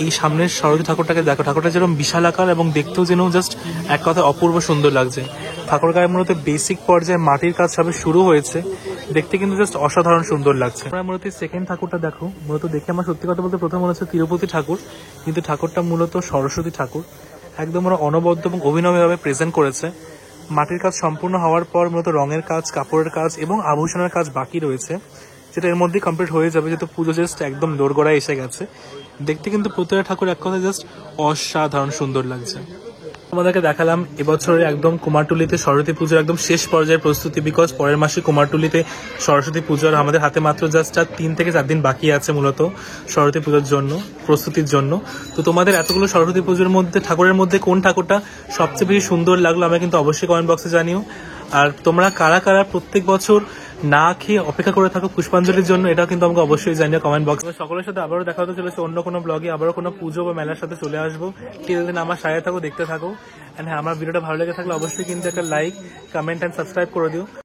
এই সামনের সরস্বতী ঠাকুরটাকে দেখো, ঠাকুরটা যেরকম বিশাল আকার এবং দেখতেও যেন জাস্ট এক কথায় অপূর্ব সুন্দর লাগছে। ঠাকুর গায়ে মূলত বেসিক পর্যায়ে মাটির কাজ সবে শুরু হয়েছে, দেখতে কিন্তু জাস্ট অসাধারণ সুন্দর লাগছে। আমরা মূলত সেকেন্ড ঠাকুরটা দেখো, মূলত দেখে আমার সত্যি কথা বলতে প্রথম মনে হচ্ছে তিরুপতি ঠাকুর, কিন্তু ঠাকুরটা মূলত সরস্বতী ঠাকুর। একদম ওরা অনবদ্য এবং অভিনবভাবে প্রেজেন্ট করেছে। মাটির কাজ সম্পূর্ণ হওয়ার পর মূলত রঙের কাজ, কাপড়ের কাজ এবং আভূষণের কাজ বাকি রয়েছে, যেটা এর মধ্যেই কমপ্লিট হয়ে যাবে, যেহেতু পুজো জাস্ট একদম দোরগোড়ায় এসে গেছে। দেখতে কিন্তু প্রত্যেকটা ঠাকুর এক কথা জাস্ট অসাধারণ সুন্দর লাগছে। তোমাদেরকে দেখালাম এবছরের একদম কুমারটুলিতে সরস্বতী পুজোর একদম শেষ পর্যায়ের প্রস্তুতি, বিকজ পরের মাসে কুমারটুলিতে সরস্বতী পুজোর আমাদের হাতে মাত্র জাস্ট 3 থেকে 4 দিন বাকি আছে মূলত সরস্বতী পুজোর জন্য প্রস্তুতির জন্য। তো তোমাদের এতগুলো সরস্বতী পুজোর মধ্যে ঠাকুরের মধ্যে কোন ঠাকুরটা সবচেয়ে বেশি সুন্দর লাগলো আমাকে কিন্তু অবশ্যই কমেন্ট বক্সে জানিও। আর তোমরা কারা কারা প্রত্যেক বছর না খেয়ে অপেক্ষা করে থাকো পুষ্পাঞ্জলির জন্য, এটাও কিন্তু আমাকে অবশ্যই জানিও কমেন্ট বক্সে। সকলের সাথে আবারও দেখা হতে চলেছে অন্য কোনো ব্লগে, আবারও কোনো পুজো বা মেলার সাথে চলে আসবো। টিল দেন আমার সাথে থাকো, দেখতে থাকো। এন্ড হ্যাঁ, আমার ভিডিওটা ভালো লেগে থাকলে অবশ্যই কিন্তু একটা লাইক, কমেন্ট এন্ড সাবস্ক্রাইব করে দিও।